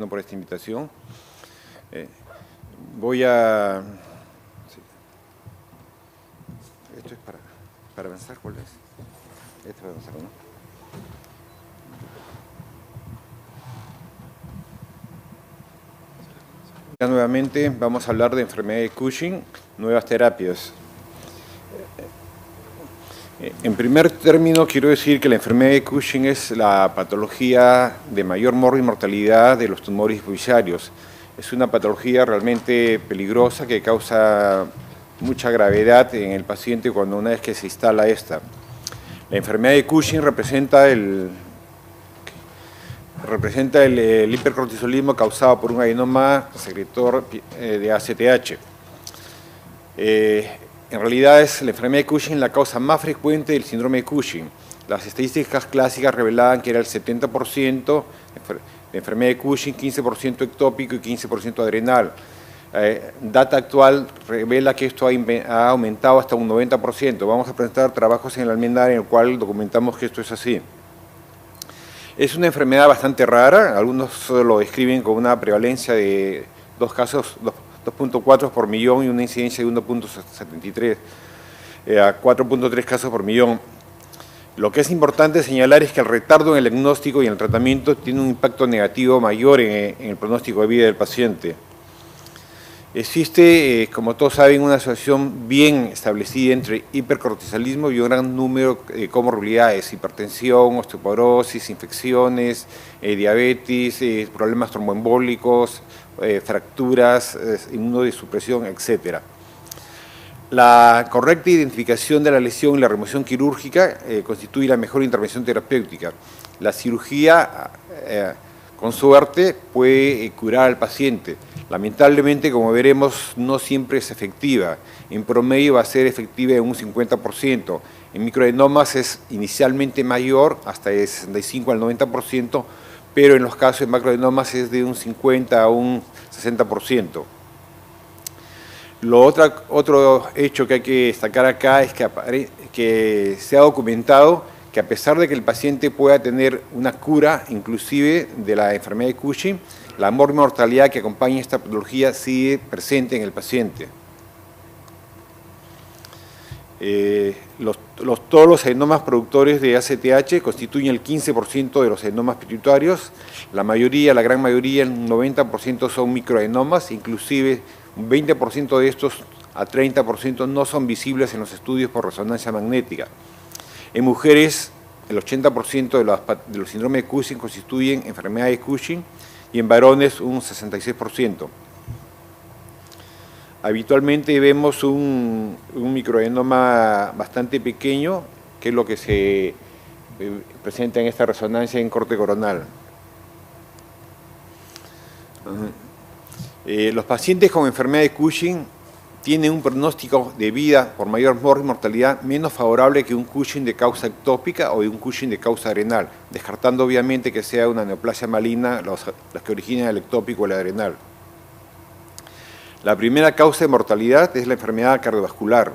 por esta invitación. Voy a... Sí. Esto es para avanzar, ¿cuál es? Esto para avanzar, ¿no? Nuevamente vamos a hablar de enfermedad de Cushing, nuevas terapias. En primer término, quiero decir que la enfermedad de Cushing es la patología de mayor mortalidad de los tumores hipoficiarios. Es una patología realmente peligrosa que causa mucha gravedad en el paciente una vez que se instala esta. La enfermedad de Cushing representa el hipercortisolismo causado por un adenoma secretor de ACTH. En realidad es la enfermedad de Cushing la causa más frecuente del síndrome de Cushing. Las estadísticas clásicas revelaban que era el 70% de enfermedad de Cushing, 15% ectópico y 15% adrenal. Data actual revela que esto ha aumentado hasta un 90%. Vamos a presentar trabajos en el almendar en el cual documentamos que esto es así. Es una enfermedad bastante rara, algunos lo describen con una prevalencia de 2.4 por millón y una incidencia de 1.73 a 4.3 casos por millón. Lo que es importante señalar es que el retardo en el diagnóstico y en el tratamiento tiene un impacto negativo mayor en el pronóstico de vida del paciente. Existe, como todos saben, una asociación bien establecida entre hipercortisolismo y un gran número de comorbilidades: hipertensión, osteoporosis, infecciones, diabetes, problemas tromboembólicos, fracturas, inmunosupresión, etc. La correcta identificación de la lesión y la remoción quirúrgica constituye la mejor intervención terapéutica. La cirugía, con suerte, puede curar al paciente. Lamentablemente, como veremos, no siempre es efectiva. En promedio va a ser efectiva en un 50%. En microadenomas es inicialmente mayor, hasta de 65 al 90%, pero en los casos de macroadenomas es de un 50 a un 60%. Otro hecho que hay que destacar acá es que se ha documentado que a pesar de que el paciente pueda tener una cura inclusive de la enfermedad de Cushing, la mortalidad que acompaña esta patología sigue presente en el paciente. Todos los adenomas productores de ACTH constituyen el 15% de los adenomas pituitarios. La gran mayoría, el 90% son microadenomas, inclusive un 20% de estos a 30% no son visibles en los estudios por resonancia magnética. En mujeres, el 80% de los síndromes de Cushing constituyen enfermedad de Cushing y en varones un 66%. Habitualmente vemos un microadenoma bastante pequeño, que es lo que se presenta en esta resonancia en corte coronal. Los pacientes con enfermedad de Cushing tienen un pronóstico de vida por mayor mortalidad menos favorable que un Cushing de causa ectópica o de un Cushing de causa adrenal, descartando obviamente que sea una neoplasia maligna los que originan el ectópico o el adrenal. La primera causa de mortalidad es la enfermedad cardiovascular.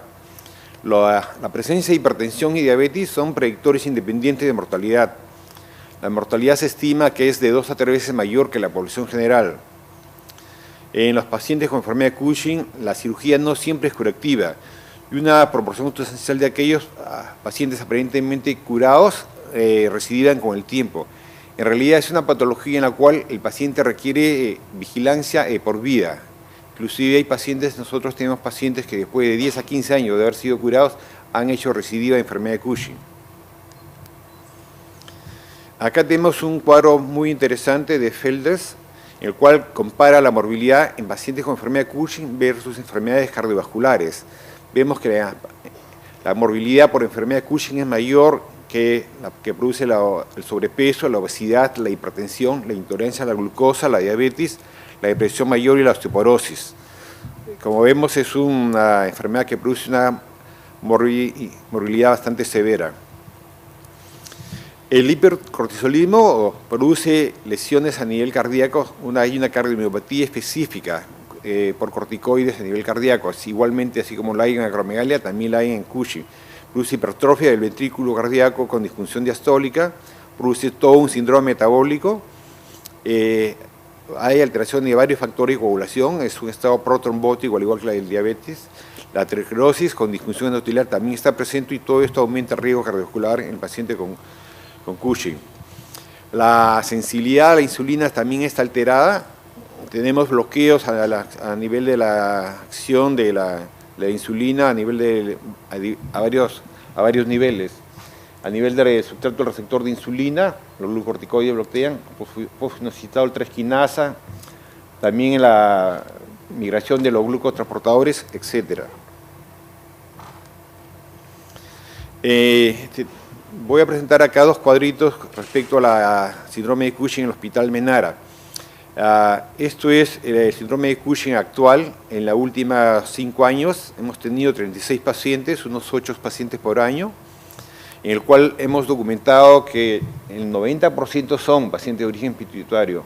La presencia de hipertensión y diabetes son predictores independientes de mortalidad. La mortalidad se estima que es de 2 a 3 veces mayor que la población general. En los pacientes con enfermedad de Cushing, la cirugía no siempre es curativa y una proporción sustancial de aquellos pacientes aparentemente curados recidivan con el tiempo. En realidad es una patología en la cual el paciente requiere vigilancia por vida. Inclusive nosotros tenemos pacientes que después de 10 a 15 años de haber sido curados han hecho recidiva de enfermedad de Cushing. Acá tenemos un cuadro muy interesante de Felders, en el cual compara la morbilidad en pacientes con enfermedad de Cushing versus enfermedades cardiovasculares. Vemos que la morbilidad por enfermedad de Cushing es mayor que la que produce el sobrepeso, la obesidad, la hipertensión, la intolerancia a la glucosa, la diabetes, la depresión mayor y la osteoporosis. Como vemos, es una enfermedad que produce una morbilidad bastante severa. El hipercortisolismo produce lesiones a nivel cardíaco. Hay una cardiomiopatía específica por corticoides a nivel cardíaco. Igualmente, así como la hay en acromegalia, también la hay en Cushing. Produce hipertrofia del ventrículo cardíaco con disfunción diastólica, produce todo un síndrome metabólico. hay alteración de varios factores de coagulación, es un estado protrombótico al igual que la del diabetes. La aterosclerosis con disfunción endoteelial también está presente y todo esto aumenta el riesgo cardiovascular en el paciente con Cushing. La sensibilidad a la insulina también está alterada. Tenemos bloqueos a nivel de la acción de la insulina a varios niveles. A nivel del sustrato del receptor de insulina, los glucocorticoides bloquean, fosfoinositol 3-quinasa, también en la migración de los glucotransportadores, etc. Voy a presentar acá dos cuadritos respecto a la síndrome de Cushing en el Hospital Menara. Esto es el síndrome de Cushing actual. En los últimos 5 años hemos tenido 36 pacientes, unos 8 pacientes por año, en el cual hemos documentado que el 90% son pacientes de origen pituitario,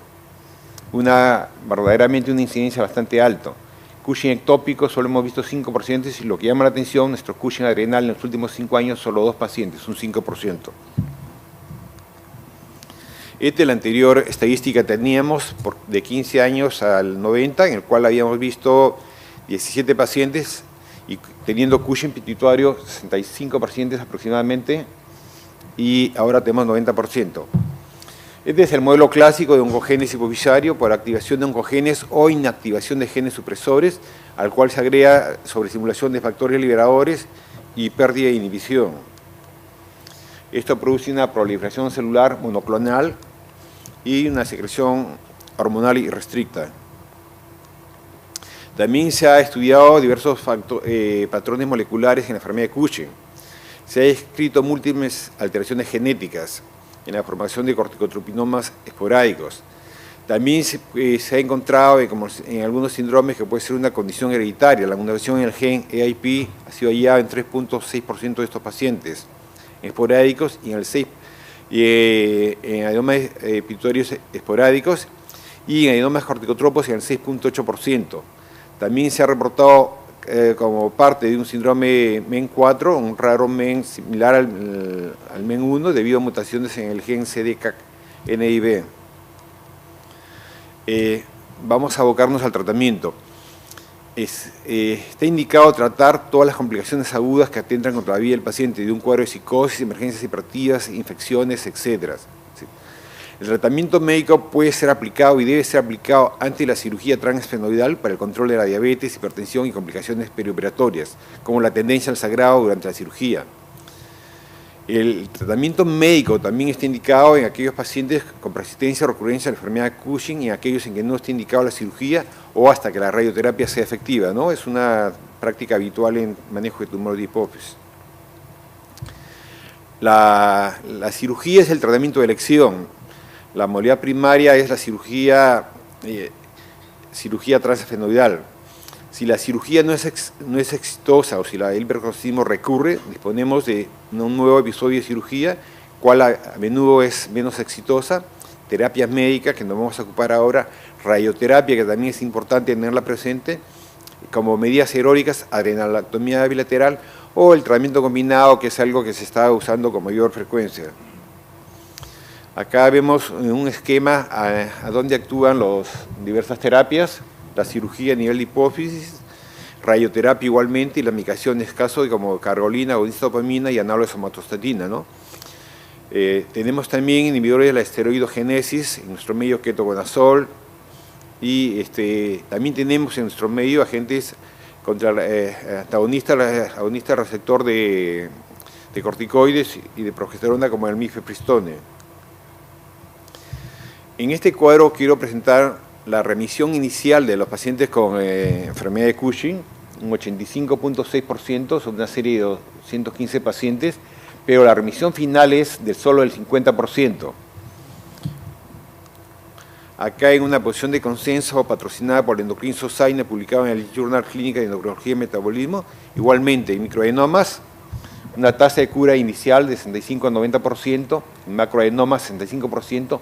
verdaderamente una incidencia bastante alta. Cushing ectópico solo hemos visto 5 pacientes y lo que llama la atención, nuestro Cushing adrenal en los últimos 5 años solo 2 pacientes, un 5%. Esta es la anterior estadística que teníamos de 15 años al 90, en el cual habíamos visto 17 pacientes y teniendo Cushing pituitario 65 pacientes aproximadamente, y ahora tenemos 90%. Este es el modelo clásico de oncogénesis hipofisario por activación de oncogenes o inactivación de genes supresores, al cual se agrega sobreestimulación de factores liberadores y pérdida de inhibición. Esto produce una proliferación celular monoclonal y una secreción hormonal irrestricta. También se ha estudiado diversos patrones moleculares en la enfermedad de Cushing. Se han descrito múltiples alteraciones genéticas en la formación de corticotropinomas esporádicos. También se ha encontrado, como en algunos síndromes, que puede ser una condición hereditaria. La mutación en el gen EIP ha sido hallada en 3.6% de estos pacientes esporádicos y en el 6% en adenomas pituitarios esporádicos y en adenomas corticotropos en el 6.8%. También se ha reportado como parte de un síndrome MEN4, un raro MEN similar al MEN1 debido a mutaciones en el gen CDKNIB. Vamos a abocarnos al tratamiento. Está indicado tratar todas las complicaciones agudas que atentan contra la vida del paciente, de un cuadro de psicosis, emergencias hiperactivas, infecciones, etc. El tratamiento médico puede ser aplicado y debe ser aplicado antes de la cirugía transesfenoidal para el control de la diabetes, hipertensión y complicaciones perioperatorias, como la tendencia al sangrado durante la cirugía. El tratamiento médico también está indicado en aquellos pacientes con persistencia o recurrencia de la enfermedad de Cushing y en aquellos en que no está indicado la cirugía o hasta que la radioterapia sea efectiva, ¿no? Es una práctica habitual en manejo de tumores de hipófisis. La cirugía es el tratamiento de elección. La modalidad primaria es la cirugía transesfenoidal. Si la cirugía no es exitosa o si el hipercorticismo recurre, disponemos de un nuevo episodio de cirugía, cual a menudo es menos exitosa, terapias médicas, que nos vamos a ocupar ahora, radioterapia, que también es importante tenerla presente, como medidas heroicas, adrenalactomía bilateral, o el tratamiento combinado, que es algo que se está usando con mayor frecuencia. Acá vemos un esquema a dónde actúan las diversas terapias, la cirugía a nivel de hipófisis, radioterapia igualmente, y la medicación es caso de como cargolina, dopamina y análogo de somatostatina, ¿no? Tenemos también inhibidores de la esteroidogénesis, en nuestro medio ketoconazol, y también tenemos en nuestro medio agentes contra antagonistas del receptor de corticoides y de progesterona como el mifepristone. En este cuadro quiero presentar la remisión inicial de los pacientes con enfermedad de Cushing, un 85.6% sobre una serie de 215 pacientes, pero la remisión final es de solo el 50%. Acá en una posición de consenso patrocinada por el Endocrine Society, publicado en el Journal Clínica de Endocrinología y Metabolismo, igualmente en microadenomas, una tasa de cura inicial de 65 a 90%, en macroadenomas 65%,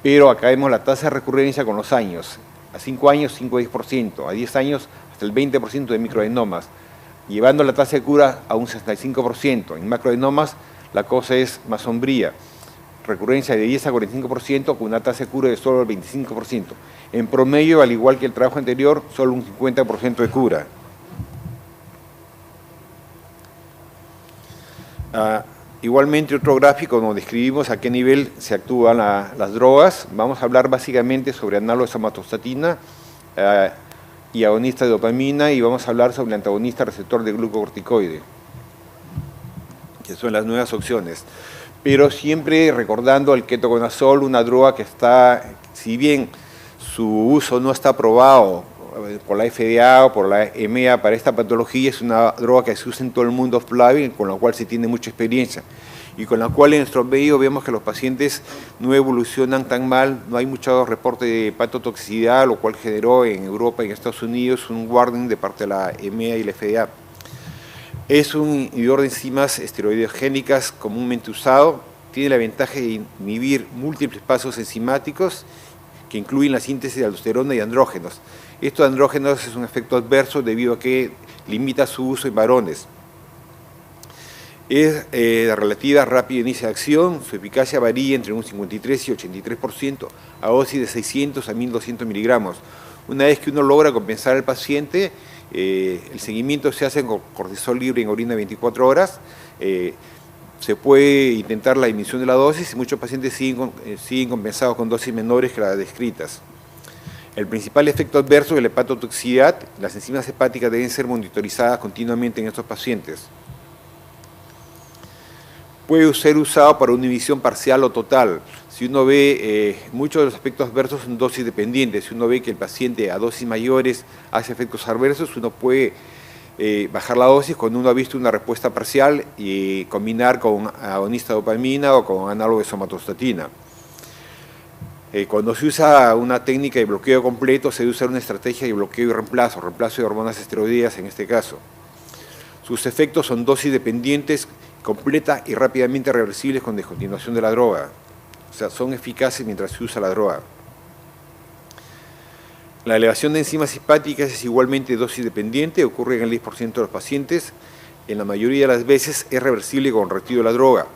pero acá vemos la tasa de recurrencia con los años. A 5 años, 5 a 10%, a 10 años, hasta el 20% de microadenomas, llevando la tasa de cura a un 65%. En macroadenomas la cosa es más sombría. recurrencia de 10 a 45%, con una tasa de cura de solo el 25%. En promedio, al igual que el trabajo anterior, solo un 50% de cura. Igualmente, otro gráfico donde describimos a qué nivel se actúan las drogas. Vamos a hablar básicamente sobre análogos de somatostatina y agonista de dopamina, y vamos a hablar sobre el antagonista receptor de glucocorticoide, que son las nuevas opciones. Pero siempre recordando al ketoconazol, una droga que está, si bien su uso no está aprobado por la FDA o por la EMEA para esta patología, es una droga que se usa en todo el mundo off-label, con la cual se tiene mucha experiencia y con la cual en nuestro medio vemos que los pacientes no evolucionan tan mal, no hay muchos reportes de hepatotoxicidad, lo cual generó en Europa y en Estados Unidos un warning de parte de la EMEA y la FDA. Es un inhibidor de enzimas esteroidogénicas comúnmente usado, tiene la ventaja de inhibir múltiples pasos enzimáticos que incluyen la síntesis de aldosterona y andrógenos. Esto de andrógenos es un efecto adverso debido a que limita su uso en varones. Es de relativa rápida inicio de acción, su eficacia varía entre un 53 y 83% a dosis de 600 a 1200 miligramos. Una vez que uno logra compensar al paciente, el seguimiento se hace con cortisol libre en orina 24 horas, se puede intentar la disminución de la dosis y muchos pacientes siguen compensados con dosis menores que las descritas. El principal efecto adverso es la hepatotoxicidad. Las enzimas hepáticas deben ser monitorizadas continuamente en estos pacientes. Puede ser usado para una inhibición parcial o total. Si uno ve, muchos de los efectos adversos son dosis dependientes. Si uno ve que el paciente a dosis mayores hace efectos adversos, uno puede bajar la dosis cuando uno ha visto una respuesta parcial y combinar con agonista de dopamina o con análogo de somatostatina. Cuando se usa una técnica de bloqueo completo, se debe usar una estrategia de bloqueo y reemplazo de hormonas esteroideas en este caso. Sus efectos son dosis dependientes, completa y rápidamente reversibles con descontinuación de la droga. O sea, son eficaces mientras se usa la droga. La elevación de enzimas hepáticas es igualmente dosis dependiente, ocurre en el 10% de los pacientes. En la mayoría de las veces es reversible con retiro de la droga.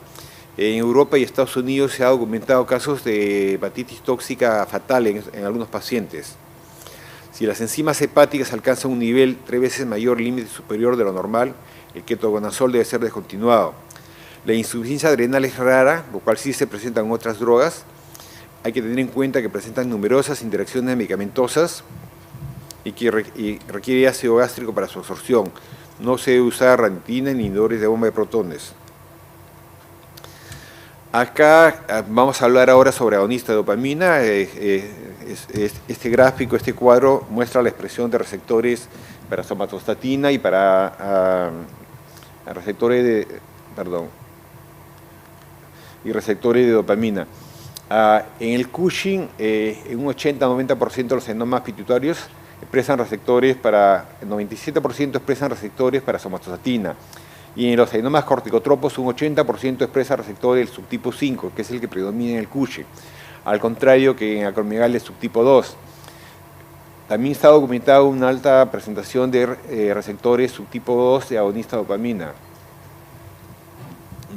En Europa y Estados Unidos se ha documentado casos de hepatitis tóxica fatal en algunos pacientes. Si las enzimas hepáticas alcanzan un nivel 3 veces mayor, límite superior de lo normal, el ketoconazol debe ser descontinuado. La insuficiencia adrenal es rara, lo cual sí se presenta en otras drogas. Hay que tener en cuenta que presentan numerosas interacciones medicamentosas y que requiere ácido gástrico para su absorción. No se debe usar ranitidina ni inhibidores de bomba de protones. Acá vamos a hablar ahora sobre agonista de dopamina. Este gráfico, este cuadro, muestra la expresión de receptores para somatostatina y para receptores de dopamina. En el Cushing, en un 80-90% de los adenomas pituitarios expresan receptores para, el 97% expresan receptores para somatostatina. Y en los adenomas corticotropos, un 80% expresa receptores del subtipo 5, que es el que predomina en el Cushing, al contrario que en acromegalia del subtipo 2. También está documentada una alta presentación de receptores subtipo 2 de agonista de dopamina.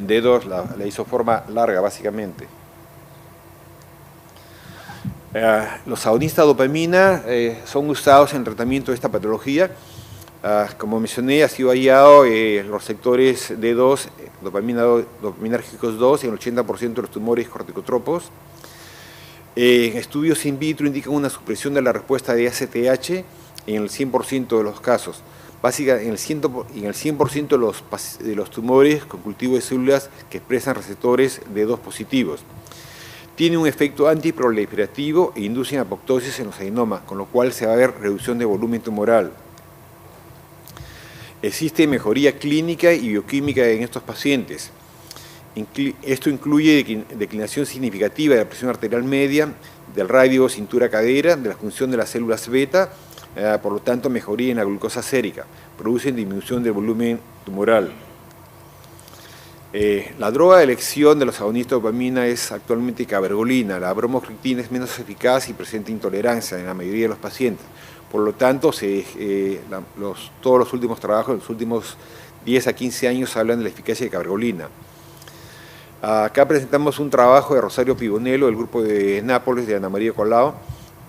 D2, la isoforma larga, básicamente. Los agonistas de dopamina son usados en el tratamiento de esta patología. Como mencioné, ha sido hallado los receptores D2, dopaminérgicos 2, en el 80% de los tumores corticotropos. Estudios in vitro indican una supresión de la respuesta de ACTH en el 100% de los casos. Básicamente, en el 100% de los tumores con cultivo de células que expresan receptores D2 positivos. Tiene un efecto antiproliferativo e inducen apoptosis en los adenomas, con lo cual se va a ver reducción de volumen tumoral. Existe mejoría clínica y bioquímica en estos pacientes. Esto incluye declinación significativa de la presión arterial media, del radio cintura-cadera, de la función de las células beta, por lo tanto mejoría en la glucosa sérica, producen disminución del volumen tumoral. La droga de elección de los agonistas de dopamina es actualmente cabergolina. La bromocriptina es menos eficaz y presenta intolerancia en la mayoría de los pacientes. Por lo tanto, todos los últimos trabajos, los últimos 10 a 15 años, hablan de la eficacia de cabergolina. Acá presentamos un trabajo de Rosario Pibonello, del grupo de Nápoles, de Ana María Colau,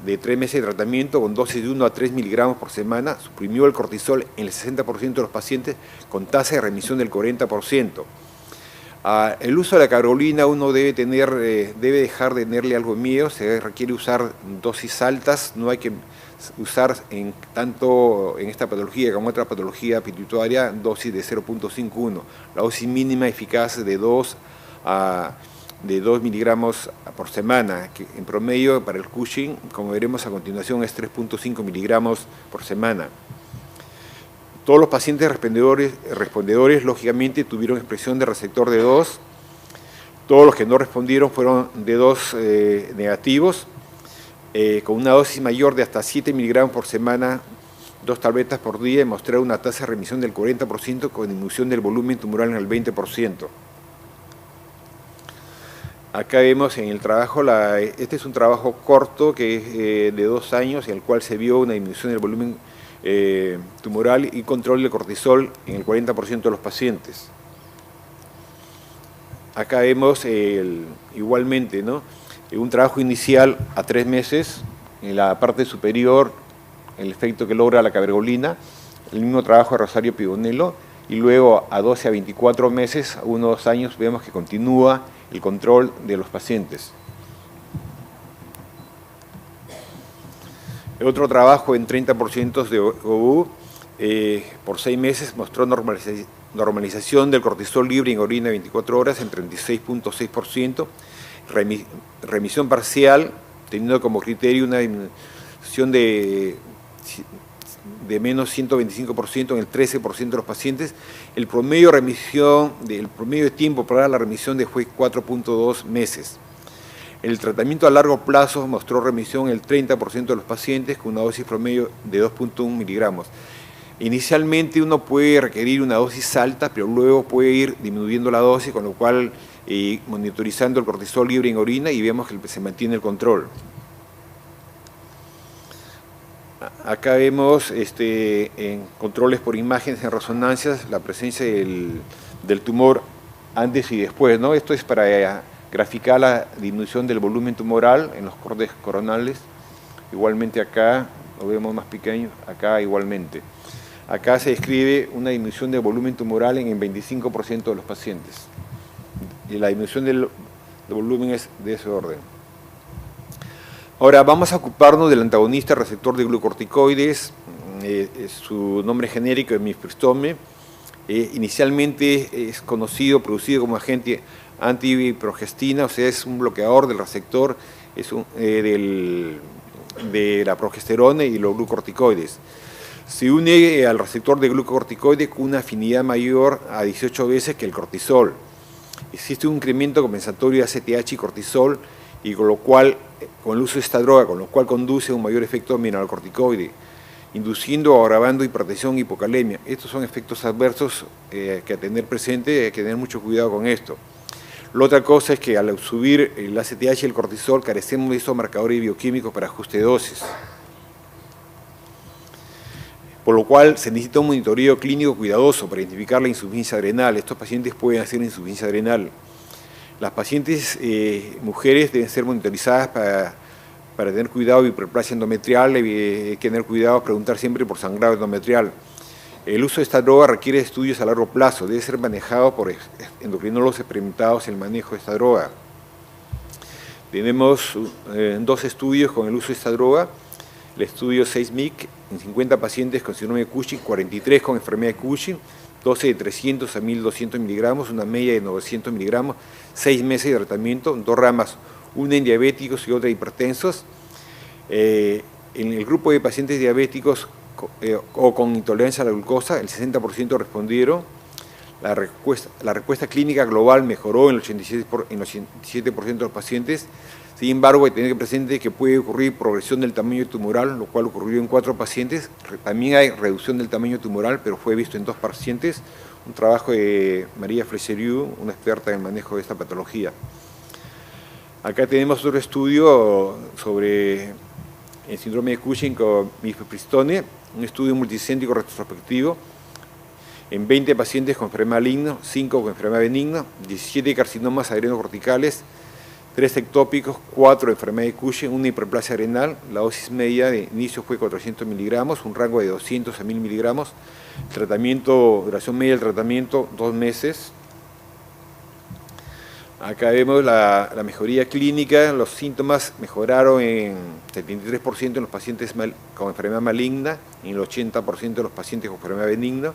de 3 meses de tratamiento con dosis de 1 a 3 miligramos por semana. Suprimió el cortisol en el 60% de los pacientes con tasa de remisión del 40%. El uso de la cabrolina uno debe dejar de tenerle algo de miedo, se requiere usar dosis altas, no hay que usar tanto en esta patología como en otra patología pituitaria dosis de 0.51. La dosis mínima eficaz de 2 miligramos por semana, que en promedio para el Cushing, como veremos a continuación, es 3.5 miligramos por semana. Todos los pacientes respondedores lógicamente tuvieron expresión de receptor D2. Todos los que no respondieron fueron D2 negativos, con una dosis mayor de hasta 7 miligramos por semana, 2 tabletas por día, y mostraron una tasa de remisión del 40% con disminución del volumen tumoral en el 20%. Acá vemos en el trabajo, este es un trabajo corto que es de 2 años, en el cual se vio una disminución del volumen tumoral y control de cortisol en el 40% de los pacientes. Acá vemos igualmente, ¿no?, un trabajo inicial a 3 meses, en la parte superior, el efecto que logra la cabergolina, el mismo trabajo de Rosario Pibonello, y luego a 12 a 24 meses, a 1 o 2 años, vemos que continúa el control de los pacientes. Otro trabajo en 30% de OU por 6 meses mostró normalización del cortisol libre en orina de 24 horas en 36.6%, remisión parcial, teniendo como criterio una disminución de menos 125% en el 13% de los pacientes. El promedio de tiempo para la remisión fue 4.2 meses. El tratamiento a largo plazo mostró remisión en el 30% de los pacientes con una dosis promedio de 2.1 miligramos. Inicialmente uno puede requerir una dosis alta, pero luego puede ir disminuyendo la dosis, con lo cual monitorizando el cortisol libre en orina y vemos que se mantiene el control. Acá vemos en controles por imágenes en resonancias la presencia del tumor antes y después, ¿no? Esto es para graficar la disminución del volumen tumoral en los bordes coronales. Igualmente acá lo vemos más pequeño, acá igualmente. Acá se describe una disminución del volumen tumoral en el 25% de los pacientes. Y la disminución del volumen es de ese orden. Ahora vamos a ocuparnos del antagonista receptor de glucocorticoides. Su nombre genérico es mifepristone. Inicialmente es producido como agente antiprogestina, o sea, es un bloqueador del receptor de la progesterona y los glucocorticoides. Se une al receptor de glucocorticoides con una afinidad mayor a 18 veces que el cortisol. Existe un incremento compensatorio de ACTH y cortisol, y con el uso de esta droga, con lo cual conduce a un mayor efecto mineralocorticoide, induciendo o agravando hipertensión y hipocalemia. Estos son efectos adversos que a tener presente, hay que tener mucho cuidado con esto. La otra cosa es que al subir el ACTH y el cortisol carecemos de esos marcadores bioquímicos para ajuste de dosis. Por lo cual se necesita un monitoreo clínico cuidadoso para identificar la insuficiencia adrenal. Estos pacientes pueden hacer insuficiencia adrenal. Las pacientes mujeres deben ser monitorizadas para tener cuidado de hiperplasia endometrial, hay que tener cuidado, preguntar siempre por sangrado endometrial. El uso de esta droga requiere estudios a largo plazo, debe ser manejado por endocrinólogos experimentados en el manejo de esta droga. Tenemos 2 estudios con el uso de esta droga. El estudio 6MIC en 50 pacientes con síndrome de Cushing, 43 con enfermedad de Cushing, 12 de 300 a 1200 miligramos, una media de 900 miligramos, 6 meses de tratamiento, 2 ramas, una en diabéticos y otra en hipertensos. En el grupo de pacientes diabéticos o con intolerancia a la glucosa, el 60% respondieron. La respuesta clínica global mejoró en el 87% de los pacientes. Sin embargo, hay que tener presente que puede ocurrir progresión del tamaño tumoral, lo cual ocurrió en 4 pacientes. También hay reducción del tamaño tumoral, pero fue visto en 2 pacientes. Un trabajo de María Flecheriu, una experta en el manejo de esta patología. Acá tenemos otro estudio sobre el síndrome de Cushing con mifepristone, un estudio multicéntrico retrospectivo, en 20 pacientes con enfermedad maligna, 5 con enfermedad benigna, 17 carcinomas adrenocorticales, 3 ectópicos, 4 enfermedad de Cushing, 1 hiperplasia renal. La dosis media de inicio fue 400 miligramos, un rango de 200 a 1000 miligramos. Tratamiento, duración media del tratamiento, 2 meses. Acá vemos la mejoría clínica. Los síntomas mejoraron en 73% en los pacientes con enfermedad maligna y en el 80% de los pacientes con enfermedad benigna.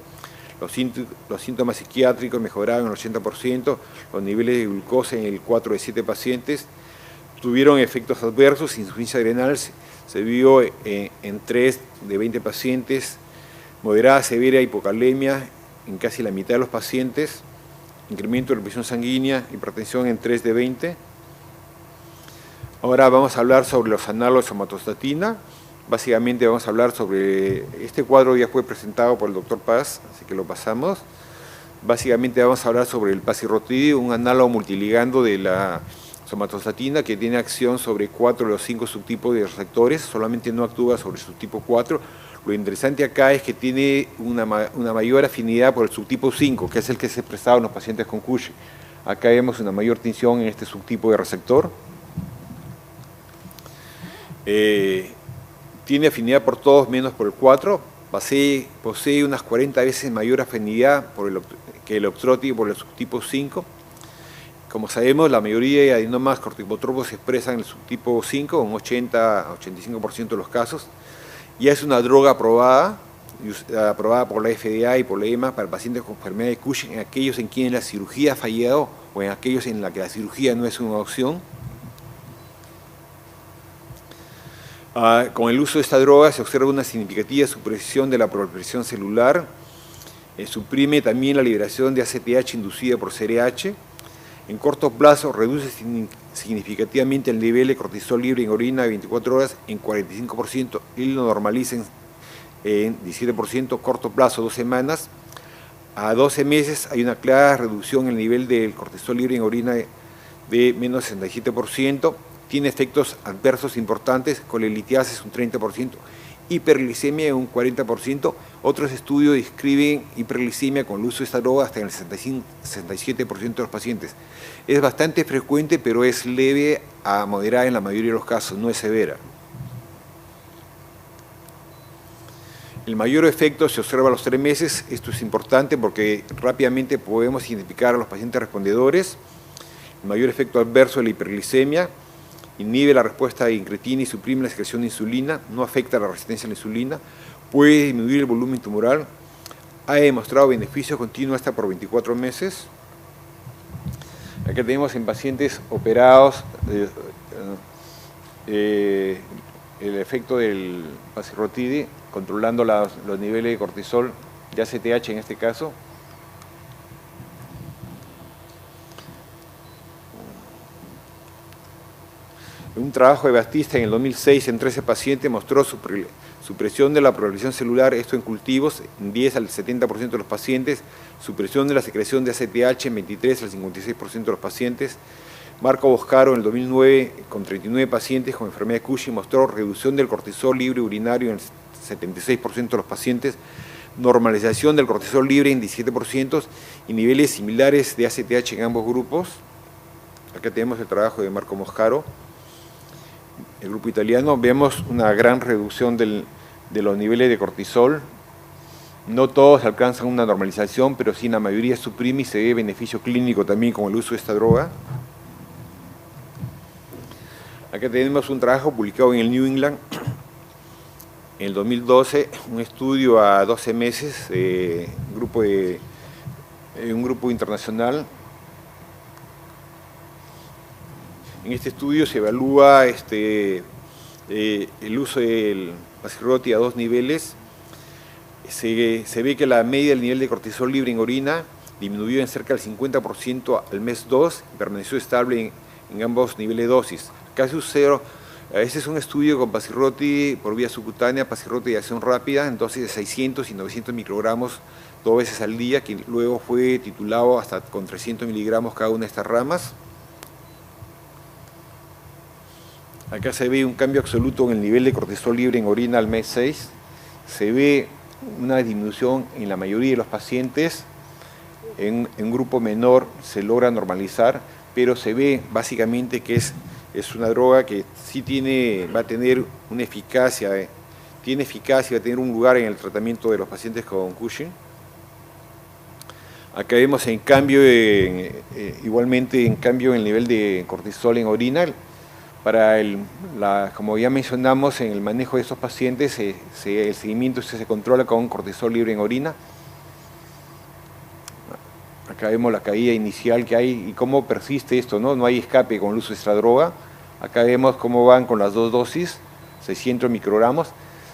Los síntomas psiquiátricos mejoraron en el 80%, los niveles de glucosa en el 4 de 7 pacientes. Tuvieron efectos adversos, insuficiencia renal se vio en 3 de 20 pacientes, moderada severa hipocalemia en casi la mitad de los pacientes, incremento de la presión sanguínea, hipertensión en 3 de 20. Ahora vamos a hablar sobre los análogos de somatostatina. Básicamente vamos a hablar sobre, este cuadro ya fue presentado por el doctor Paz, así que lo pasamos. Básicamente vamos a hablar sobre el pasirotide, un análogo multiligando de la somatostatina que tiene acción sobre 4 de los 5 subtipos de receptores, solamente no actúa sobre el subtipo 4. Lo interesante acá es que tiene una mayor afinidad por el subtipo 5, que es el que se expresaba en los pacientes con Cushing. Acá vemos una mayor tensión en este subtipo de receptor. Tiene afinidad por todos menos por el 4, posee unas 40 veces mayor afinidad que el octrótico por el subtipo 5. Como sabemos, la mayoría de adenomas corticotropos se expresan en el subtipo 5, un 80-85% de los casos. Ya es una droga aprobada por la FDA y por la EMA para pacientes con enfermedad de Cushing, en aquellos en quienes la cirugía ha fallado o en aquellos en la que la cirugía no es una opción. Con el uso de esta droga se observa una significativa supresión de la proliferación celular, suprime también la liberación de ACTH inducida por CRH. En corto plazo reduce significativamente el nivel de cortisol libre en orina de 24 horas en 45% y lo normaliza en 17%, corto plazo 2 semanas. A 12 meses hay una clara reducción en el nivel del cortisol libre en orina de menos 67%. Tiene efectos adversos importantes, colelitiasis un 30%, hiperglicemia un 40%. Otros estudios describen hiperglicemia con el uso de esta droga hasta en el 67% de los pacientes. Es bastante frecuente, pero es leve a moderada en la mayoría de los casos, no es severa. El mayor efecto se observa a los 3 meses. Esto es importante porque rápidamente podemos identificar a los pacientes respondedores. El mayor efecto adverso es la hiperglicemia. Inhibe la respuesta de incretina y suprime la secreción de insulina, no afecta la resistencia a la insulina, puede disminuir el volumen tumoral, ha demostrado beneficio continuo hasta por 24 meses. Acá tenemos en pacientes operados el efecto del pasirotide, controlando los niveles de cortisol, de ACTH en este caso. Un trabajo de Batista en el 2006 en 13 pacientes mostró supresión de la proliferación celular, esto en cultivos, en 10 al 70% de los pacientes, supresión de la secreción de ACTH en 23 al 56% de los pacientes. Marco Boscaro en el 2009 con 39 pacientes con enfermedad de Cushing mostró reducción del cortisol libre urinario en el 76% de los pacientes, normalización del cortisol libre en 17% y niveles similares de ACTH en ambos grupos. Acá tenemos el trabajo de Marco Boscaro. El grupo italiano, vemos una gran reducción de los niveles de cortisol. No todos alcanzan una normalización, pero sí la mayoría suprime y se ve beneficio clínico también con el uso de esta droga. Acá tenemos un trabajo publicado en el New England en el 2012, un estudio a 12 meses, un grupo internacional. En este estudio se evalúa el uso del pasirotide a 2 niveles. Se ve que la media del nivel de cortisol libre en orina disminuyó en cerca del 50% al mes 2 y permaneció estable en ambos niveles de dosis. Casi cero. Este es un estudio con pasirotide por vía subcutánea, pasirotide de acción rápida en dosis de 600 y 900 microgramos 2 veces al día, que luego fue titulado hasta con 300 miligramos cada una de estas ramas. Acá se ve un cambio absoluto en el nivel de cortisol libre en orina al mes 6. Se ve una disminución en la mayoría de los pacientes. En un grupo menor se logra normalizar, pero se ve básicamente que es una droga que sí va a tener una eficacia, tiene eficacia, va a tener un lugar en el tratamiento de los pacientes con Cushing. Acá vemos en cambio, igualmente en cambio el nivel de cortisol en orina. Como ya mencionamos, en el manejo de estos pacientes, el seguimiento se controla con cortisol libre en orina. Acá vemos la caída inicial que hay y cómo persiste esto, ¿no? No hay escape con el uso de esta droga. Acá vemos cómo van con las dos dosis, 600 microgramos.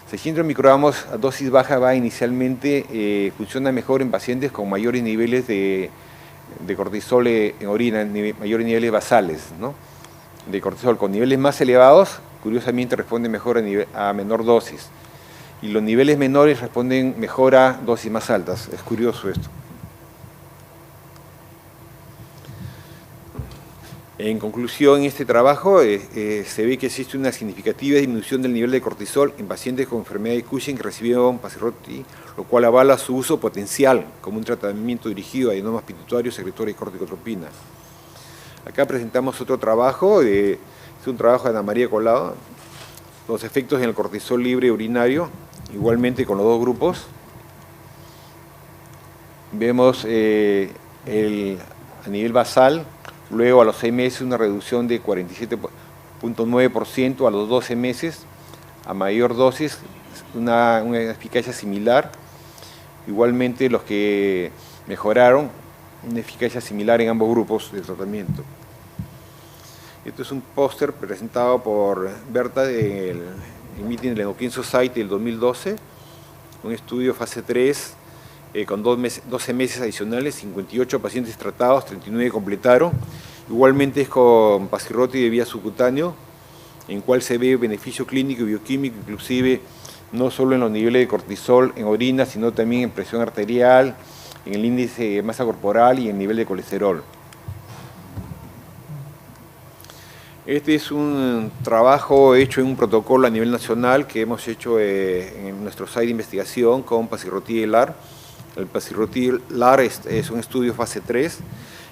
600 microgramos a dosis baja va inicialmente, funciona mejor en pacientes con mayores niveles de cortisol en orina, mayores niveles basales, ¿no? De cortisol. Con niveles más elevados, curiosamente responde mejor a menor dosis. Y los niveles menores responden mejor a dosis más altas. Es curioso esto. En conclusión, en este trabajo se ve que existe una significativa disminución del nivel de cortisol en pacientes con enfermedad de Cushing que recibieron Passiroti, lo cual avala su uso potencial como un tratamiento dirigido a adenomas pituitarios, secretores de corticotropina. Acá presentamos otro trabajo, es un trabajo de Ana María Colado, los efectos en el cortisol libre urinario, igualmente con los dos grupos. Vemos a nivel basal, luego a los 6 meses una reducción de 47.9%, a los 12 meses, a mayor dosis, una eficacia similar. Igualmente los que mejoraron, una eficacia similar en ambos grupos de tratamiento. Esto es un póster presentado por Berta en el meeting del Endocrine Society del 2012, un estudio fase 3 con 12 meses adicionales, 58 pacientes tratados, 39 completaron. Igualmente es con Passiroti de vía subcutáneo, en cual se ve beneficio clínico y bioquímico, inclusive no solo en los niveles de cortisol en orina, sino también en presión arterial, en el índice de masa corporal y en el nivel de colesterol. Este es un trabajo hecho en un protocolo a nivel nacional que hemos hecho en nuestro site de investigación con Passiroti-LAR. El Passiroti-LAR es un estudio fase 3,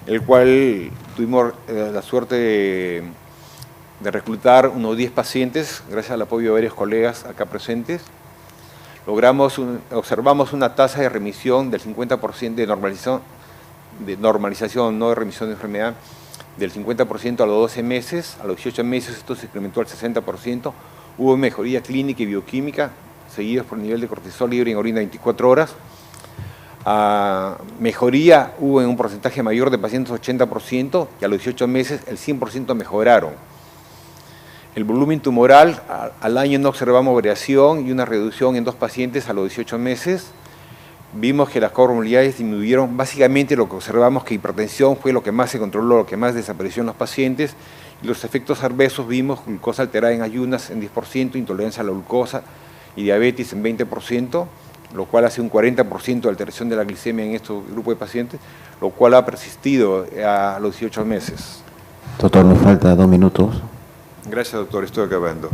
el cual tuvimos la suerte de reclutar unos 10 pacientes, gracias al apoyo de varios colegas acá presentes. Observamos una tasa de remisión del 50% de normalización, no de remisión de enfermedad, del 50% a los 12 meses, a los 18 meses esto se incrementó al 60%, hubo mejoría clínica y bioquímica, seguidos por nivel de cortisol libre en orina 24 horas. Mejoría hubo en un porcentaje mayor de pacientes 80% y a los 18 meses el 100% mejoraron. El volumen tumoral, al año no observamos variación y una reducción en 2 pacientes a los 18 meses. Vimos que las comorbilidades disminuyeron, básicamente lo que observamos que hipertensión fue lo que más se controló, lo que más desapareció en los pacientes. Y los efectos adversos vimos glucosa alterada en ayunas en 10%, intolerancia a la glucosa y diabetes en 20%, lo cual hace un 40% de alteración de la glicemia en este grupo de pacientes, lo cual ha persistido a los 18 meses. Doctor, nos falta 2 minutos. Gracias, doctor, estoy acabando.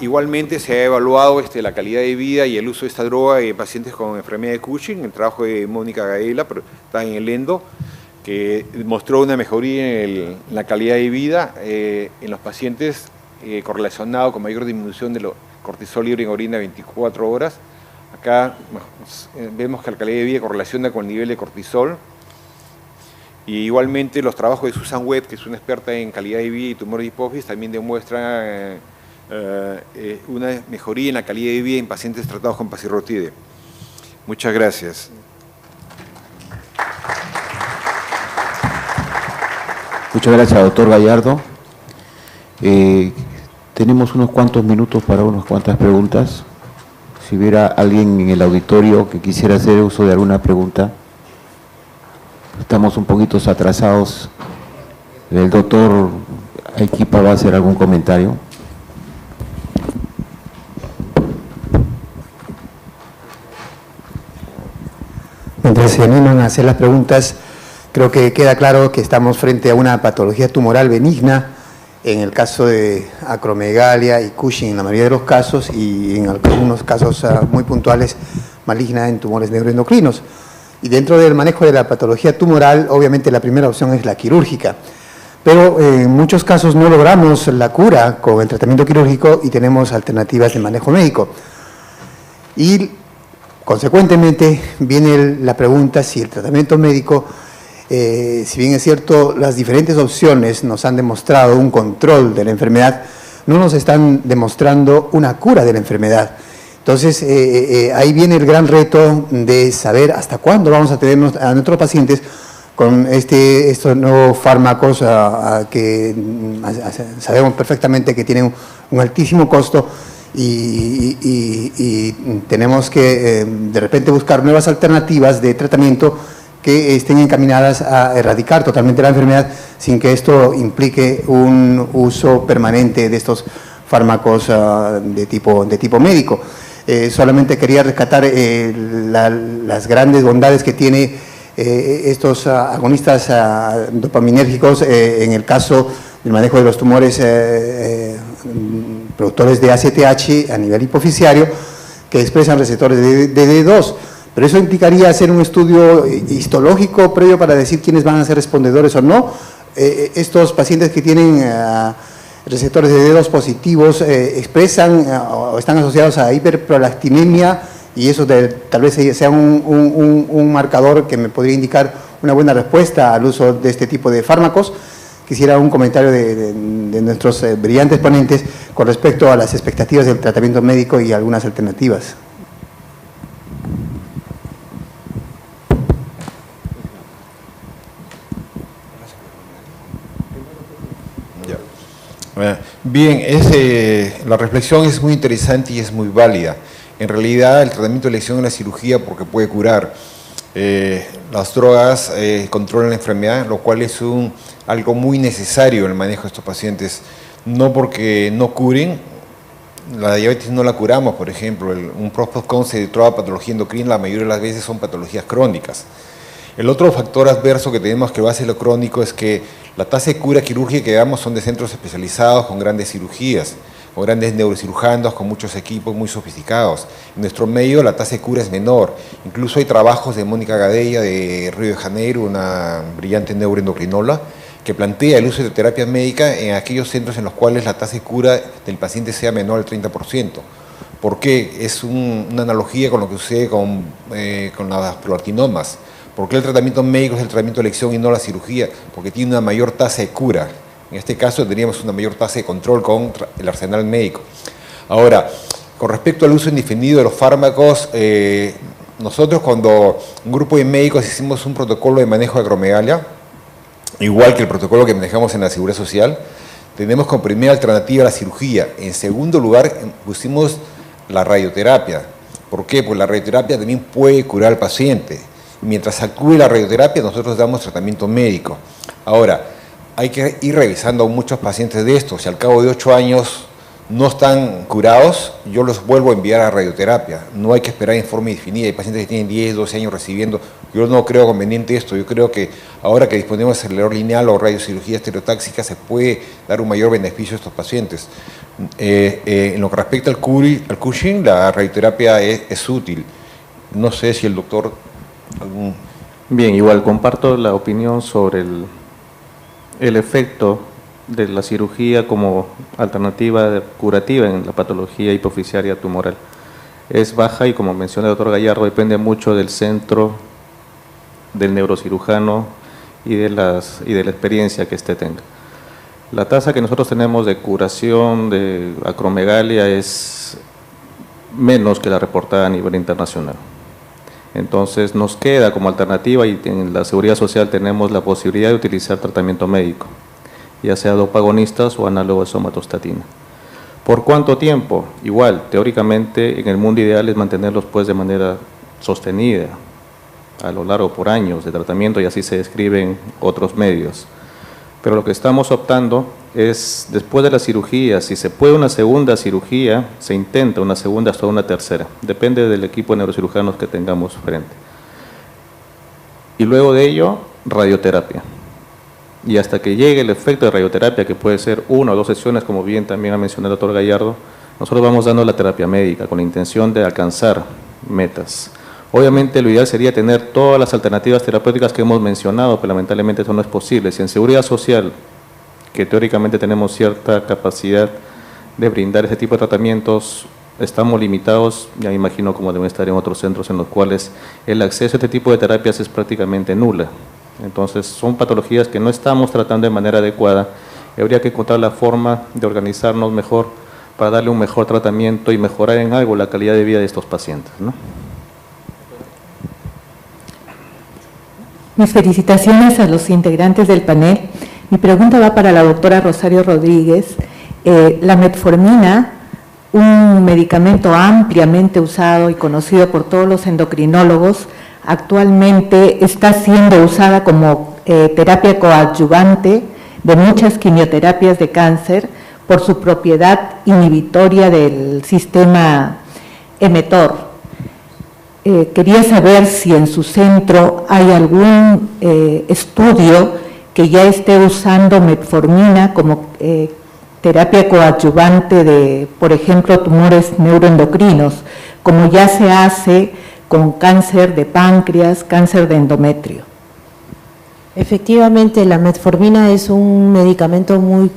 Igualmente se ha evaluado la calidad de vida y el uso de esta droga en pacientes con enfermedad de Cushing, el trabajo de Mónica Gaela, pero está en el ENDO, que mostró una mejoría en la calidad de vida en los pacientes correlacionado con mayor disminución de cortisol libre en orina 24 horas. Acá vemos que la calidad de vida correlaciona con el nivel de cortisol. Y igualmente los trabajos de Susan Webb, que es una experta en calidad de vida y tumor de hipófisis, también demuestran una mejoría en la calidad de vida en pacientes tratados con Passirotide. Muchas gracias. Muchas gracias, doctor Gallardo. Tenemos unos cuantos minutos para unas cuantas preguntas. Si hubiera alguien en el auditorio que quisiera hacer uso de alguna pregunta. Estamos un poquito atrasados. El doctor Arequipa va a hacer algún comentario. Mientras se animan a hacer las preguntas, creo que queda claro que estamos frente a una patología tumoral benigna en el caso de acromegalia y Cushing en la mayoría de los casos, y en algunos casos muy puntuales, maligna en tumores neuroendocrinos. Y dentro del manejo de la patología tumoral, obviamente la primera opción es la quirúrgica. Pero en muchos casos no logramos la cura con el tratamiento quirúrgico y tenemos alternativas de manejo médico. Y consecuentemente viene la pregunta si el tratamiento médico, si bien es cierto, las diferentes opciones nos han demostrado un control de la enfermedad, no nos están demostrando una cura de la enfermedad. Entonces, ahí viene el gran reto de saber hasta cuándo vamos a tener a nuestros pacientes con estos nuevos fármacos que sabemos perfectamente que tienen un altísimo costo y tenemos que de repente buscar nuevas alternativas de tratamiento que estén encaminadas a erradicar totalmente la enfermedad sin que esto implique un uso permanente de estos fármacos de tipo médico. Solamente quería rescatar las grandes bondades que tiene estos agonistas dopaminérgicos en el caso del manejo de los tumores productores de ACTH a nivel hipofisiario que expresan receptores de D2. Pero eso implicaría hacer un estudio histológico previo para decir quiénes van a ser respondedores o no. Estos pacientes que tienen receptores de D2 positivos expresan o están asociados a hiperprolactinemia y eso tal vez sea un marcador que me podría indicar una buena respuesta al uso de este tipo de fármacos. Quisiera un comentario de nuestros brillantes ponentes con respecto a las expectativas del tratamiento médico y algunas alternativas. Bien, la reflexión es muy interesante y es muy válida. En realidad, el tratamiento de elección es la cirugía porque puede curar. Las drogas controlan la enfermedad, lo cual es algo muy necesario en el manejo de estos pacientes. No porque no curen, la diabetes no la curamos, por ejemplo. Un post-concept de toda patología endocrina la mayoría de las veces son patologías crónicas. El otro factor adverso que tenemos que va a ser lo crónico es que la tasa de cura quirúrgica que damos son de centros especializados con grandes cirugías, con grandes neurocirujanos, con muchos equipos muy sofisticados. En nuestro medio la tasa de cura es menor. Incluso hay trabajos de Mónica Gadella de Río de Janeiro, una brillante neuroendocrinóloga, que plantea el uso de terapia médica en aquellos centros en los cuales la tasa de cura del paciente sea menor al 30%. ¿Por qué? Es una analogía con lo que sucede con las proartinomas. ¿Por qué el tratamiento médico es el tratamiento de elección y no la cirugía? Porque tiene una mayor tasa de cura. En este caso tendríamos una mayor tasa de control con el arsenal médico. Ahora, con respecto al uso indefinido de los fármacos, nosotros cuando un grupo de médicos hicimos un protocolo de manejo de acromegalia, igual que el protocolo que manejamos en la Seguridad Social, tenemos como primera alternativa la cirugía. En segundo lugar, pusimos la radioterapia. ¿Por qué? Porque la radioterapia también puede curar al paciente. Mientras actúe la radioterapia, nosotros damos tratamiento médico. Ahora, hay que ir revisando a muchos pacientes de estos. Si al cabo de 8 años no están curados, yo los vuelvo a enviar a radioterapia. No hay que esperar informe definido. Hay pacientes que tienen 10, 12 años recibiendo. Yo no creo conveniente esto. Yo creo que ahora que disponemos de acelerador lineal o radiocirugía estereotáxica, se puede dar un mayor beneficio a estos pacientes. En lo que respecta al Cushing, la radioterapia es útil. No sé si el doctor... Bien, igual comparto la opinión sobre el efecto de la cirugía como alternativa curativa en la patología hipofisiaria tumoral. Es baja y, como menciona el doctor Gallardo, depende mucho del centro, del neurocirujano y de la experiencia que éste tenga. La tasa que nosotros tenemos de curación de acromegalia es menos que la reportada a nivel internacional. Entonces nos queda como alternativa, y en la Seguridad Social tenemos la posibilidad de utilizar tratamiento médico, ya sea dopagonistas o análogo de somatostatina. ¿Por cuánto tiempo? Igual, teóricamente en el mundo ideal es mantenerlos pues de manera sostenida, a lo largo por años de tratamiento, y así se describen otros medios. Pero lo que estamos optando es, después de la cirugía, si se puede una segunda cirugía, se intenta una segunda hasta una tercera, depende del equipo de neurocirujanos que tengamos frente. Y luego de ello, radioterapia. y hasta que llegue el efecto de radioterapia, que puede ser 1 o 2 sesiones, como bien también ha mencionado el doctor Gallardo, nosotros vamos dando la terapia médica con la intención de alcanzar metas. Obviamente lo ideal sería tener todas las alternativas terapéuticas que hemos mencionado, pero lamentablemente eso no es posible. Si en seguridad social, que teóricamente tenemos cierta capacidad de brindar ese tipo de tratamientos, estamos limitados, ya me imagino cómo deben estar en otros centros en los cuales el acceso a este tipo de terapias es prácticamente nula. Entonces son patologías que no estamos tratando de manera adecuada y habría que encontrar la forma de organizarnos mejor para darle un mejor tratamiento y mejorar en algo la calidad de vida de estos pacientes, ¿no? Mis felicitaciones a los integrantes del panel. Mi pregunta va para la doctora Rosario Rodríguez. La metformina, un medicamento ampliamente usado y conocido por todos los endocrinólogos, actualmente está siendo usada como terapia coadyuvante de muchas quimioterapias de cáncer por su propiedad inhibitoria del sistema mTOR. Quería saber si en su centro hay algún estudio que ya esté usando metformina como terapia coadyuvante de, por ejemplo, tumores neuroendocrinos, como ya se hace con cáncer de páncreas, cáncer de endometrio. Efectivamente, la metformina es un medicamento muy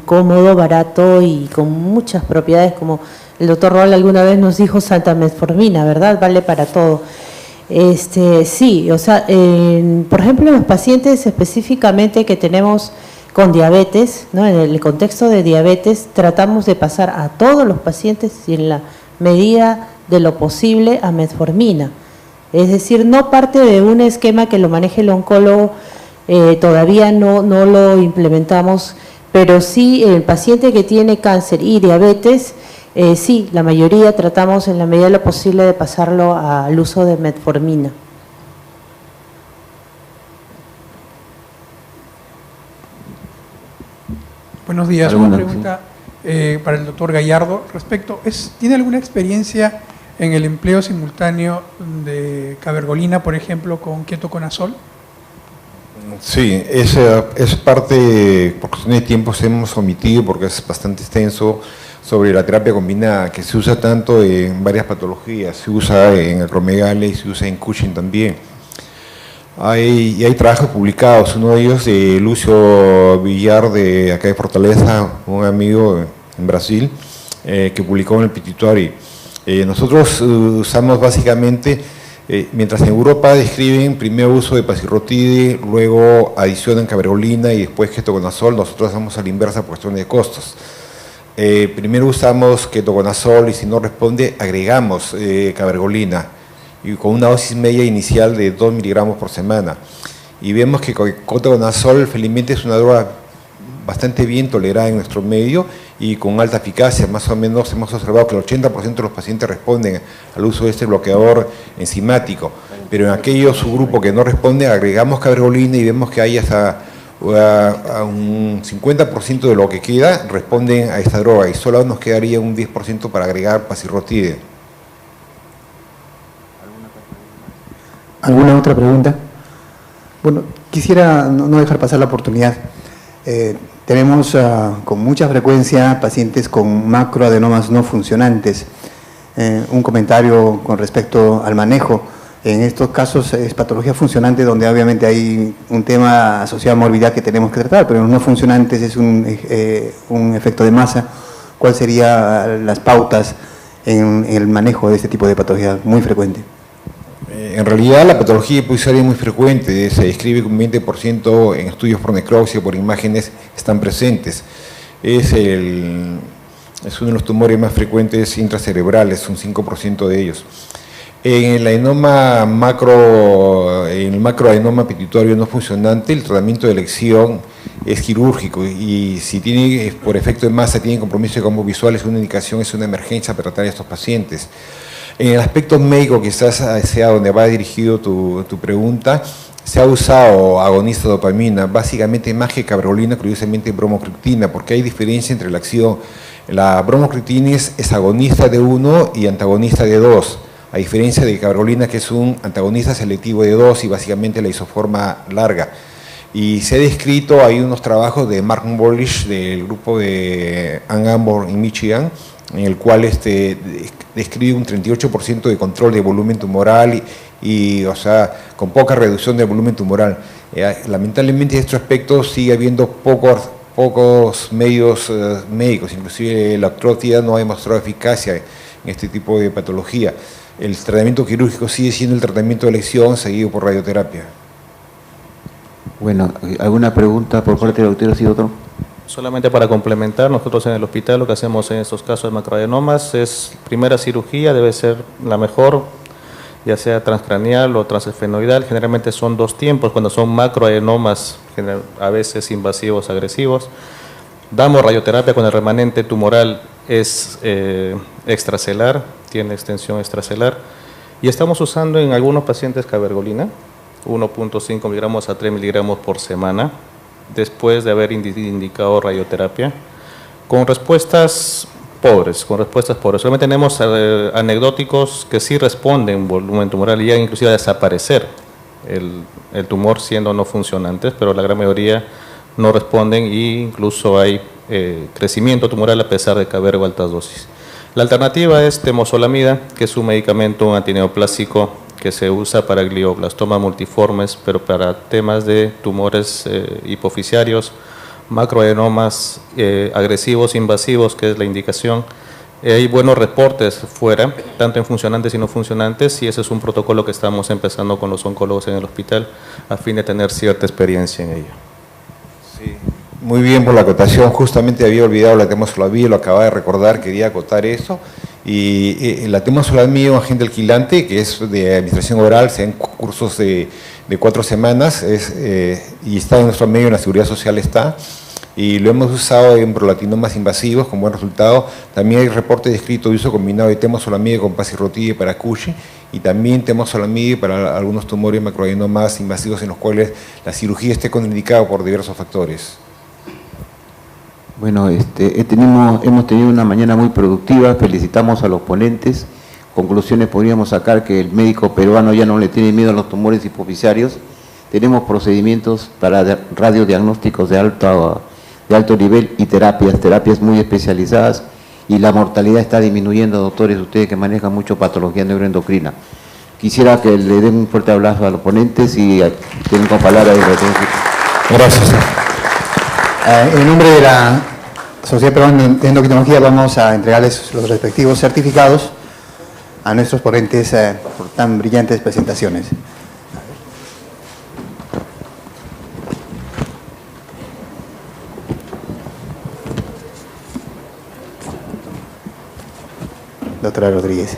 cómodo, barato y con muchas propiedades, como el doctor Roal alguna vez nos dijo, santa metformina, ¿verdad? Vale para todo. Sí, o sea, por ejemplo, los pacientes específicamente que tenemos con diabetes, ¿no? En el contexto de diabetes, tratamos de pasar a todos los pacientes y en la medida de lo posible a metformina. Es decir, no parte de un esquema que lo maneje el oncólogo, todavía no lo implementamos, pero sí el paciente que tiene cáncer y diabetes, sí, la mayoría tratamos en la medida de lo posible de pasarlo al uso de metformina. Buenos días, una pregunta para el doctor Gallardo. ¿Tiene alguna experiencia en el empleo simultáneo de cabergolina, por ejemplo, con ketoconazol? Sí, es parte, por cuestiones de tiempo hemos omitido porque es bastante extenso, sobre la terapia combinada, que se usa tanto en varias patologías, se usa en acromegalia y se usa en Cushing también. Hay trabajos publicados, uno de ellos de Lucio Villar, de acá de Fortaleza, un amigo en Brasil, que publicó en el Pituitary. Nosotros usamos básicamente, mientras en Europa describen primero uso de pasirrotide, luego adicionan cabergolina y después ketoconazol, nosotros hacemos a la inversa por cuestión de costos. Primero usamos ketoconazol y si no responde agregamos cabergolina y con una dosis media inicial de 2 miligramos por semana. Y vemos que ketoconazol felizmente es una droga bastante bien tolerada en nuestro medio y con alta eficacia. Más o menos hemos observado que el 80% de los pacientes responden al uso de este bloqueador enzimático, pero en aquellos subgrupos que no responden agregamos cabergolina y vemos que hay hasta a un 50% de lo que queda responden a esta droga y solo nos quedaría un 10% para agregar pasirrotide. ¿Alguna otra pregunta? Bueno, quisiera no dejar pasar la oportunidad. Tenemos con mucha frecuencia pacientes con macroadenomas no funcionantes. Un comentario con respecto al manejo. En estos casos es patología funcionante donde obviamente hay un tema asociado a morbidad que tenemos que tratar, pero en los no funcionantes es un efecto de masa. ¿Cuáles serían las pautas en el manejo de este tipo de patología muy frecuente? En realidad la patología hipoficiaria es muy frecuente, se describe que un 20% en estudios por necropsia, por imágenes, están presentes. Es uno de los tumores más frecuentes intracerebrales, un 5% de ellos. En el macroadenoma pituitario no funcionante, el tratamiento de elección es quirúrgico y si tiene por efecto de masa, tiene compromiso de campos visuales, una indicación, es una emergencia para tratar a estos pacientes. En el aspecto médico, quizás sea donde va dirigido tu pregunta, se ha usado agonista de dopamina, básicamente más que cabergolina, curiosamente bromocriptina, porque hay diferencia entre la acción. La bromocriptina es agonista de 1 y antagonista de 2, a diferencia de cabergolina, que es un antagonista selectivo de 2 y básicamente la isoforma larga. Y se ha descrito, hay unos trabajos de Mark Bolish del grupo de Ann Arbor en Michigan, en el cual describe un 38% de control de volumen tumoral o sea, con poca reducción del volumen tumoral. Lamentablemente en este aspecto sigue habiendo pocos medios médicos, inclusive la octrótida no ha demostrado eficacia en este tipo de patología. El tratamiento quirúrgico sigue siendo el tratamiento de elección seguido por radioterapia. Bueno, ¿alguna pregunta por parte del doctor? ¿Sí, doctor? Solamente para complementar, nosotros en el hospital lo que hacemos en estos casos de macroadenomas es, primera cirugía debe ser la mejor, ya sea transcraneal o transesfenoidal. Generalmente son 2 tiempos, cuando son macroadenomas, a veces invasivos, agresivos. Damos radioterapia cuando el remanente tumoral es extracelular, tiene extensión extracelular, y estamos usando en algunos pacientes cabergolina, 1.5 miligramos a 3 miligramos por semana, después de haber indicado radioterapia, con respuestas pobres. Solamente tenemos anecdóticos que sí responden volumen tumoral y ya inclusive a desaparecer el tumor siendo no funcionantes, pero la gran mayoría no responden e incluso hay crecimiento tumoral a pesar de cabergo altas dosis. La alternativa es temozolomida, que es un medicamento antineoplásico que se usa para glioblastomas multiformes, pero para temas de tumores hipoficiarios, macroadenomas agresivos, invasivos, que es la indicación. Hay buenos reportes fuera, tanto en funcionantes y no funcionantes, y ese es un protocolo que estamos empezando con los oncólogos en el hospital a fin de tener cierta experiencia en ello. Sí, muy bien por la acotación. Justamente había olvidado la temozolomida, lo acababa de recordar, quería acotar eso. Y la temozolomida es un agente alquilante que es de administración oral, se dan cursos de 4 semanas y está en nuestro medio, en la Seguridad Social está, y lo hemos usado en prolatinomas invasivos con buen resultado. También hay reportes descritos de uso combinado de temozolomida con pasirrotide para Cushing y también temozolomida para algunos tumores macroadenomas invasivos en los cuales la cirugía esté contraindicada por diversos factores. Bueno, hemos tenido una mañana muy productiva, felicitamos a los ponentes. Conclusiones podríamos sacar que el médico peruano ya no le tiene miedo a los tumores hipoficiarios. Tenemos procedimientos para radiodiagnósticos de alto nivel y terapias muy especializadas, y la mortalidad está disminuyendo, doctores, ustedes que manejan mucho patología neuroendocrina. Quisiera que le den un fuerte abrazo a los ponentes y tienen con palabra de Gracias. En nombre de la Sociedad Peruana de Endocrinología vamos a entregarles los respectivos certificados a nuestros ponentes por tan brillantes presentaciones. Doctora Rodríguez.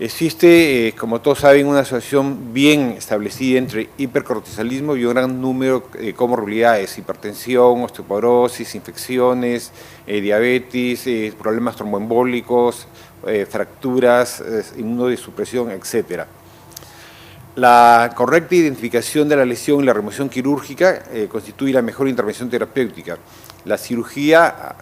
Existe, como todos saben, una asociación bien establecida entre hipercortisolismo y un gran número de comorbilidades: hipertensión, osteoporosis, infecciones, diabetes, problemas tromboembólicos, fracturas, inmunodesupresión, etc. La correcta identificación de la lesión y la remoción quirúrgica constituye la mejor intervención terapéutica. La cirugía,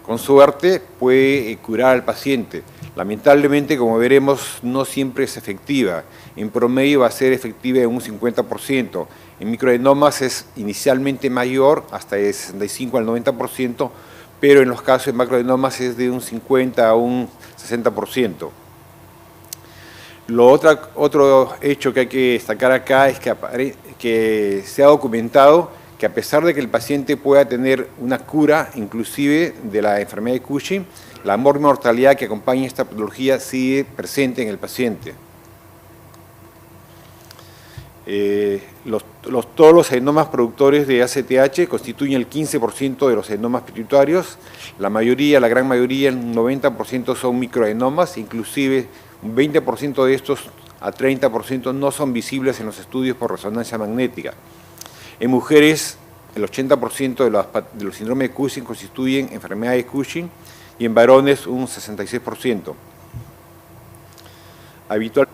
con suerte, puede curar al paciente. Lamentablemente, como veremos, no siempre es efectiva. En promedio va a ser efectiva en un 50%. En microadenomas es inicialmente mayor, hasta de 65 al 90%, pero en los casos de macroadenomas es de un 50 a un 60%. Otro hecho que hay que destacar acá es que se ha documentado que a pesar de que el paciente pueda tener una cura, inclusive de la enfermedad de Cushing, la mortalidad que acompaña esta patología sigue presente en el paciente. Todos los adenomas productores de ACTH constituyen el 15% de los adenomas pituitarios. La gran mayoría, el 90% son microadenomas, inclusive un 20% de estos a 30% no son visibles en los estudios por resonancia magnética. En mujeres, el 80% de los síndromes de Cushing constituyen enfermedad de Cushing y en varones un 66%. Habitual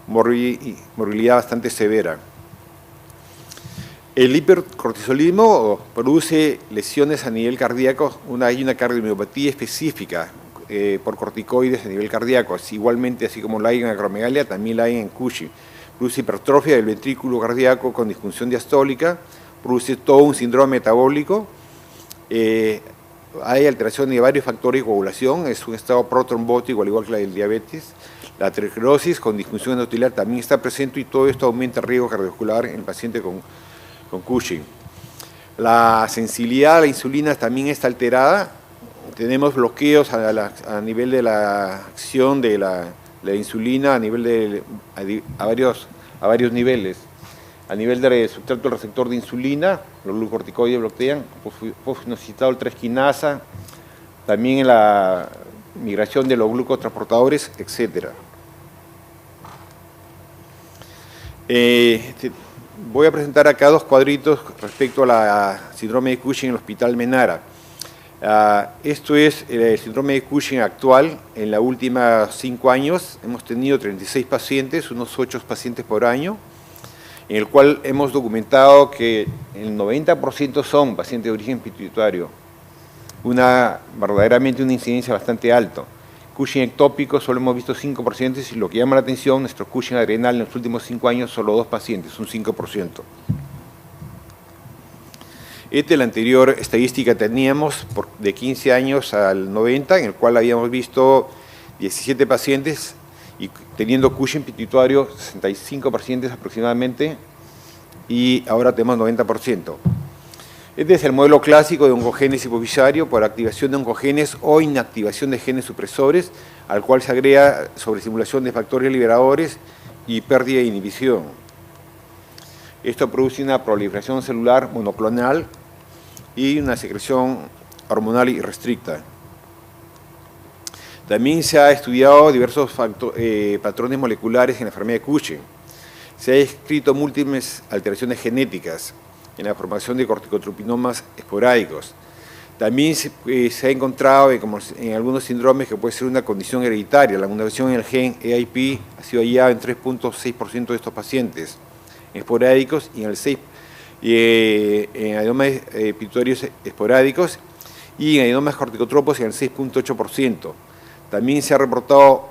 morbilidad bastante severa. El hipercortisolismo produce lesiones a nivel cardíaco. Hay una cardiomiopatía específica por corticoides a nivel cardíaco. Igualmente, así como la hay en acromegalia, también la hay en Cushing. produce hipertrofia del ventrículo cardíaco con disfunción diastólica, produce todo un síndrome metabólico, hay alteración de varios factores de coagulación, es un estado protrombótico al igual que la del diabetes. La aterosclerosis con disfunción endotelar también está presente y todo esto aumenta el riesgo cardiovascular en el paciente con Cushing. La sensibilidad a la insulina también está alterada. Tenemos bloqueos a nivel de la acción de la insulina a varios niveles. A nivel del sustrato receptor de insulina, los glucocorticoides bloquean, fosfoinositol 3-quinasa, también en la migración de los glucotransportadores, etc. Voy a presentar acá dos cuadritos respecto a la síndrome de Cushing en el Hospital Menara. Esto es el síndrome de Cushing actual. En los últimos 5 años hemos tenido 36 pacientes, unos 8 pacientes por año, en el cual hemos documentado que el 90% son pacientes de origen pituitario, verdaderamente una incidencia bastante alta. Cushing ectópico solo hemos visto 5 pacientes y lo que llama la atención, nuestro Cushing adrenal en los últimos 5 años solo 2 pacientes, un 5%. Esta es la anterior estadística que teníamos de 15 años al 90, en el cual habíamos visto 17 pacientes y teniendo Cushing pituitario 65 pacientes aproximadamente y ahora tenemos 90%. Este es el modelo clásico de oncogénesis hipofisario por activación de oncogenes o inactivación de genes supresores, al cual se agrega sobreestimulación de factores liberadores y pérdida de inhibición. Esto produce una proliferación celular monoclonal y una secreción hormonal irrestricta. También se ha estudiado diversos patrones moleculares en la enfermedad de Cushing. Se han descrito múltiples alteraciones genéticas en la formación de corticotropinomas esporádicos. También se ha encontrado, como en algunos síndromes, que puede ser una condición hereditaria. La mutación en el gen EIP ha sido hallada en 3.6% de estos pacientes esporádicos y en adenomas pituitarios esporádicos y en adenomas corticotropos en el 6.8%. También se ha reportado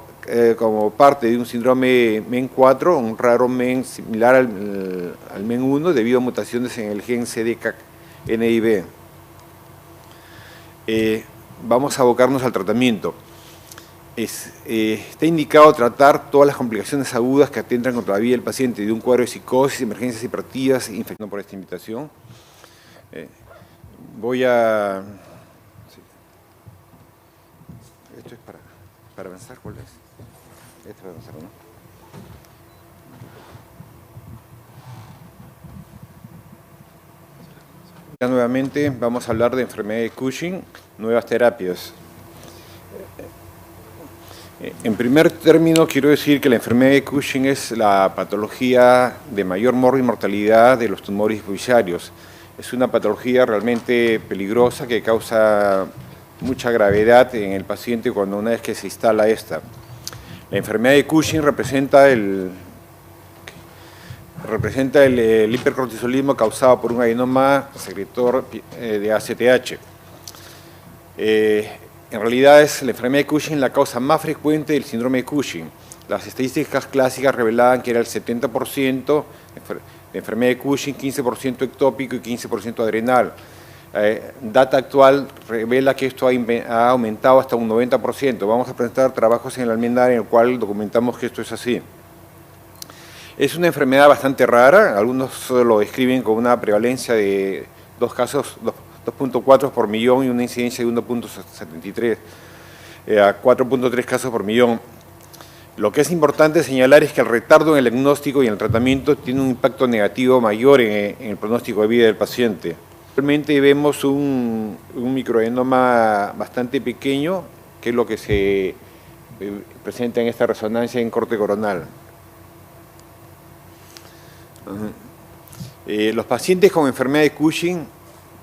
como parte de un síndrome MEN4, un raro MEN similar al MEN1 debido a mutaciones en el gen CDKNIB. Vamos a abocarnos al tratamiento. Está indicado tratar todas las complicaciones agudas que atentan contra la vida del paciente de un cuadro de psicosis, emergencias hiperactivas, infección por esta invitación. Voy a... Sí. Esto es para avanzar, ¿cuál es? Esto para avanzar, ¿no? Nuevamente vamos a hablar de enfermedad de Cushing, nuevas terapias. En primer término, quiero decir que la enfermedad de Cushing es la patología de mayor mortalidad de los tumores hipoficiarios. Es una patología realmente peligrosa que causa mucha gravedad en el paciente una vez que se instala esta. La enfermedad de Cushing representa el hipercortisolismo causado por un adenoma secretor de ACTH. En realidad es la enfermedad de Cushing la causa más frecuente del síndrome de Cushing. Las estadísticas clásicas revelaban que era el 70% de enfermedad de Cushing, 15% ectópico y 15% adrenal. Data actual revela que esto ha aumentado hasta un 90%. Vamos a presentar trabajos en el Almenara en el cual documentamos que esto es así. Es una enfermedad bastante rara, algunos lo describen con una prevalencia de 2.4 por millón y una incidencia de 1.73 a 4.3 casos por millón. Lo que es importante señalar es que el retardo en el diagnóstico y en el tratamiento tiene un impacto negativo mayor en el pronóstico de vida del paciente. Actualmente vemos un microadenoma bastante pequeño, que es lo que se presenta en esta resonancia en corte coronal. Los pacientes con enfermedad de Cushing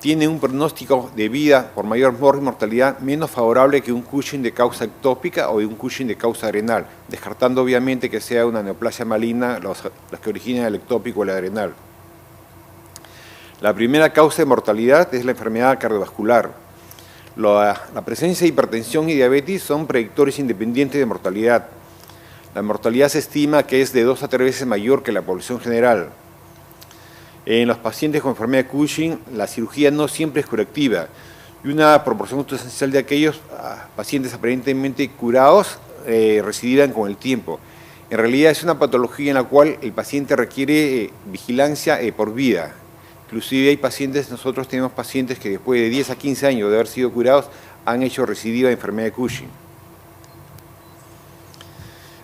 tienen un pronóstico de vida por mayor mortalidad menos favorable que un Cushing de causa ectópica o de un Cushing de causa adrenal, descartando obviamente que sea una neoplasia maligna las que originan el ectópico o el adrenal. La primera causa de mortalidad es la enfermedad cardiovascular. La presencia de hipertensión y diabetes son predictores independientes de mortalidad. La mortalidad se estima que es de 2 a 3 veces mayor que la población general. En los pacientes con enfermedad de Cushing, la cirugía no siempre es curativa y una proporción sustancial de aquellos pacientes aparentemente curados recidirán con el tiempo. En realidad es una patología en la cual el paciente requiere vigilancia por vida. Inclusive hay pacientes, nosotros tenemos pacientes que después de 10 a 15 años de haber sido curados han hecho recidiva de enfermedad de Cushing.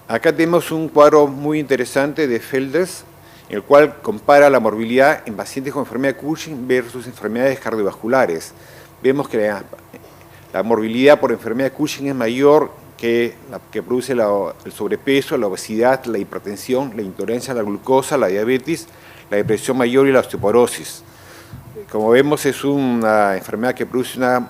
Acá tenemos un cuadro muy interesante de Felders, en el cual compara la morbilidad en pacientes con enfermedad de Cushing versus enfermedades cardiovasculares. Vemos que la morbilidad por enfermedad de Cushing es mayor que la que produce el sobrepeso, la obesidad, la hipertensión, la intolerancia a la glucosa, la diabetes, la depresión mayor y la osteoporosis. Como vemos, es una enfermedad que produce una